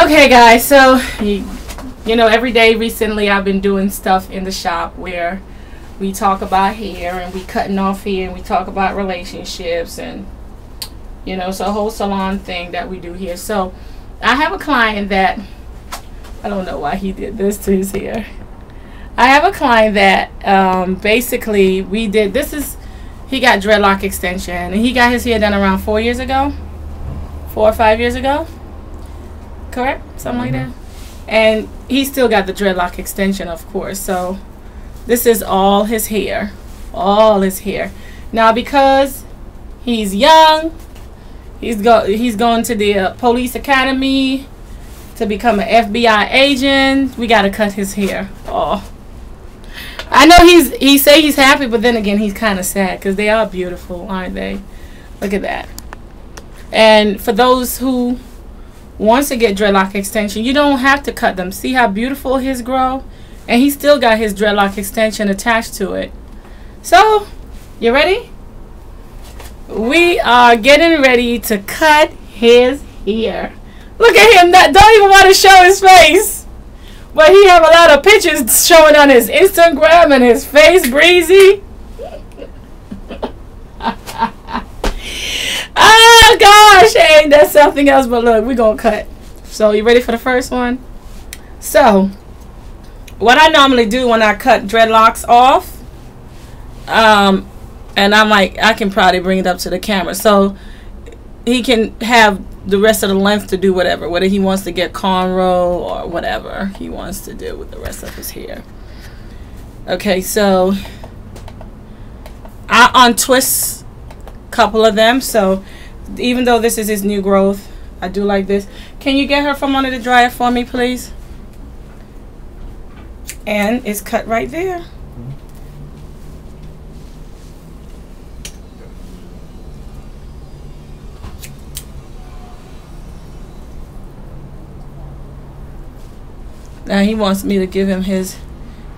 Okay, guys, so you know, every day recently I've been doing stuff in the shop where we talk about hair and we cutting off hair and we talk about relationships, and you know, it's a whole salon thing that we do here. So I have a client that, I don't know why he did this to his hair. I have a client that basically we did, this is, he got dreadlock extension and he got his hair done around 4 years ago, 4 or 5 years ago, correct? Something like that. And he still got the dreadlock extension, of course. So this is all his hair, all his hair. Now because he's young, he's going to the police academy to become an FBI agent. We got to cut his hair. Oh, I know he say he's happy, but then again he's kind of sad because they are beautiful, aren't they? Look at that. And for those who wants to get dreadlock extension, you don't have to cut them. See how beautiful his grow, and he still got his dreadlock extension attached to it. So you ready? We are getting ready to cut his hair. Look at him, that don't even want to show his face, but he have a lot of pictures showing on his Instagram and his face breezy. Oh gosh, ain't that something else? But look, we're gonna cut. So you ready for the first one? So what I normally do when I cut dreadlocks off, and I'm like, I can probably bring it up to the camera so he can have the rest of the length to do whatever, whether he wants to get cornrow or whatever he wants to do with the rest of his hair. Okay, so I untwist a couple of them. So even though this is his new growth, I do like this. Can you get her from under the dryer for me, please? And it's cut right there. Now he wants me to give him his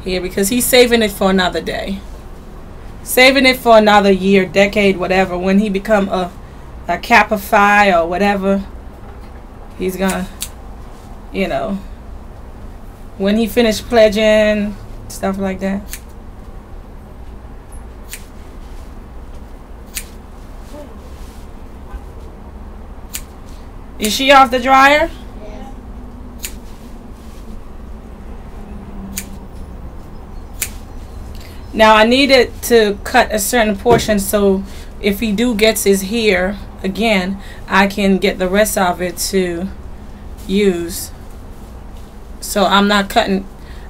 hair because he's saving it for another day. Saving it for another year, decade, whatever. When he become a Kappa Phi or whatever, he's gonna, you know, when he finished pledging, stuff like that. Is she off the dryer? Now I needed to cut a certain portion so if he gets his hair again, I can get the rest of it to use. So I'm not cutting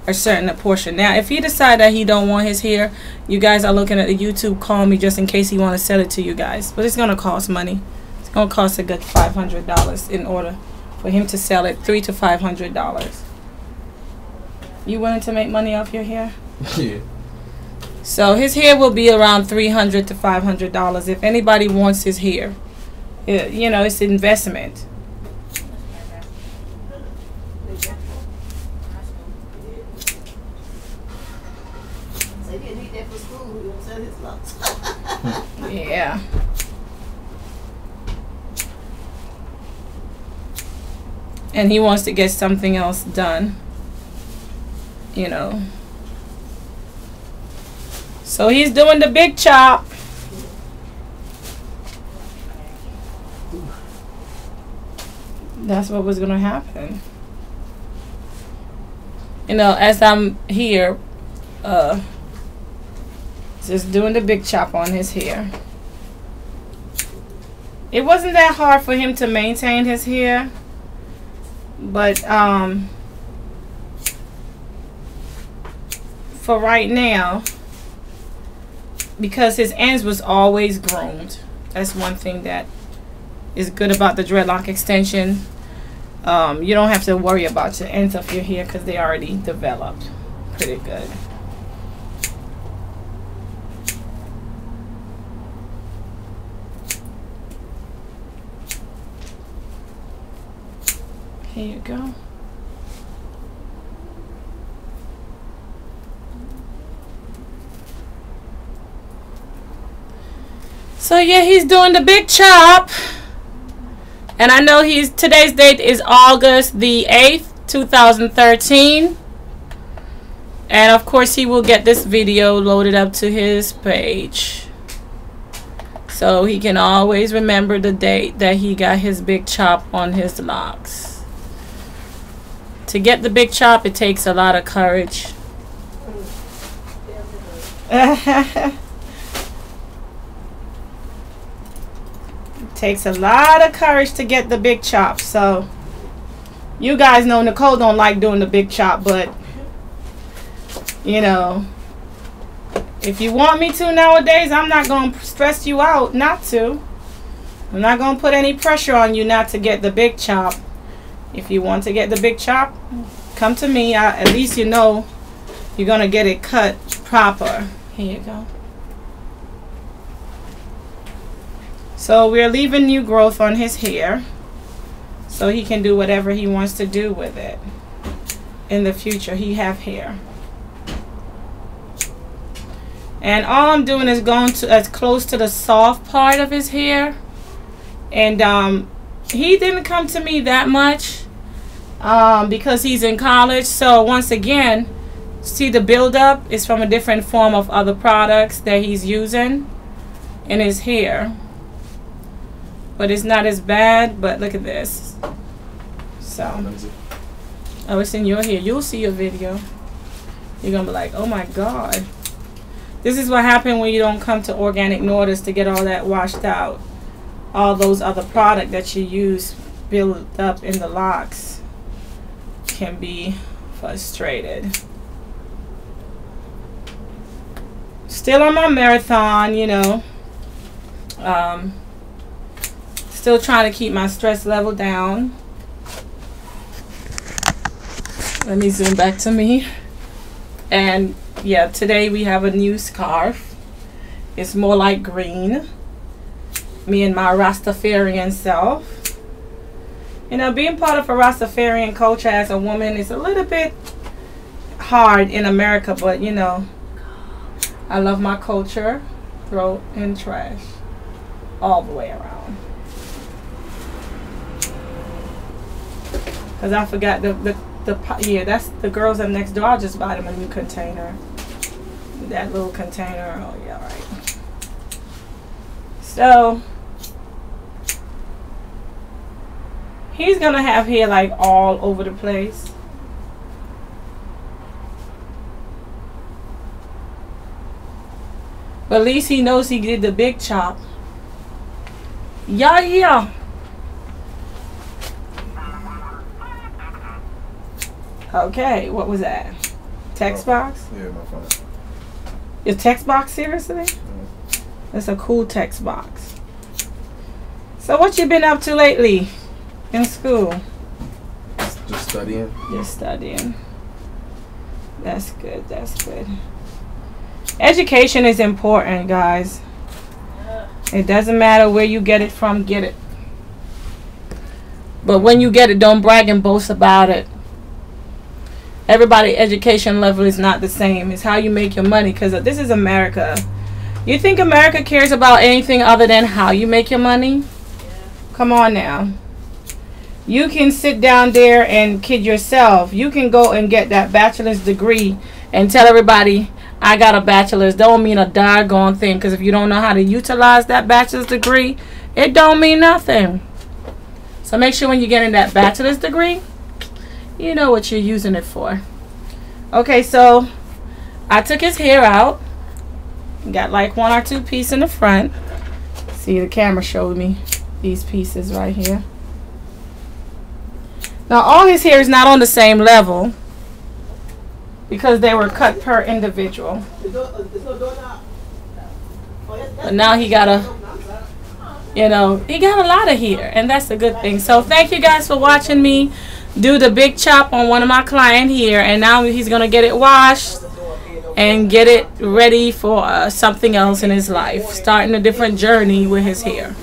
a certain portion. Now if he decide that he don't want his hair, you guys are looking at the YouTube, call me just in case he want to sell it to you guys. But it's gonna cost money. It's gonna cost a good $500 in order for him to sell it. $300 to $500. You willing to make money off your hair? Yeah. So his hair will be around $300 to $500 if anybody wants his hair. You know, it's an investment. Yeah. And he wants to get something else done, you know. So he's doing the big chop. That's what was gonna happen. You know, as I'm here, just doing the big chop on his hair. It wasn't that hard for him to maintain his hair, but for right now, because his ends was always groomed. That's one thing that is good about the dreadlock extension. You don't have to worry about the ends of your hair because they already developed pretty good. Here you go. So yeah, he's doing the big chop. And I know today's date is August the 8th, 2013. And of course he will get this video loaded up to his page, so he can always remember the date that he got his big chop on his locks. To get the big chop, it takes a lot of courage. It takes a lot of courage to get the big chop. So you guys know Nicole don't like doing the big chop, but you know, if you want me to nowadays, I'm not going to stress you out not to. I'm not going to put any pressure on you not to get the big chop. If you want to get the big chop, come to me. At least you know you're going to get it cut proper. Here you go. So we're leaving new growth on his hair so he can do whatever he wants to do with it in the future. He have hair. And all I'm doing is going to as close to the soft part of his hair. And he didn't come to me that much because he's in college. So once again, see the buildup is from a different form of other products that he's using in his hair. But it's not as bad. But look at this. So, oh, it's in your hair. You'll see your video. You're going to be like, oh my God. This is what happened when you don't come to Organic Nordis to get all that washed out. All those other products that you use build up in the locks can be frustrated. Still on my marathon, you know. Still trying to keep my stress level down. Let me zoom back to me. And yeah, today we have a new scarf. It's more like green. Me and my Rastafarian self. You know, being part of a Rastafarian culture as a woman is a little bit hard in America, but you know, I love my culture. Throw in trash all the way around. Because I forgot yeah, that's the girls up next door. I'll just buy them a new container. That little container. Oh yeah, right. So he's gonna have hair like all over the place. But at least he knows he did the big chop. Yeah. Okay, what was that? Text box? Yeah, my phone. Your text box, seriously? Yeah. That's a cool text box. So what you been up to lately in school? Just studying. Just studying. That's good, that's good. Education is important, guys. It doesn't matter where you get it from, get it. But when you get it, don't brag and boast about it. Everybody's education level is not the same. It's how you make your money, because this is America. You think America cares about anything other than how you make your money? Yeah. Come on now. You can sit down there and kid yourself. You can go and get that bachelor's degree and tell everybody, I got a bachelor's. Don't mean a doggone thing, because if you don't know how to utilize that bachelor's degree, it don't mean nothing. So make sure when you're getting that bachelor's degree, you know what you're using it for. Okay, so I took his hair out. Got like 1 or 2 pieces in the front. See, the camera showed me these pieces right here. Now all his hair is not on the same level because they were cut per individual. But now he got he got a lot of hair, and that's a good thing. So thank you guys for watching me do the big chop on one of my client here, and now he's gonna get it washed and get it ready for something else in his life, starting a different journey with his hair.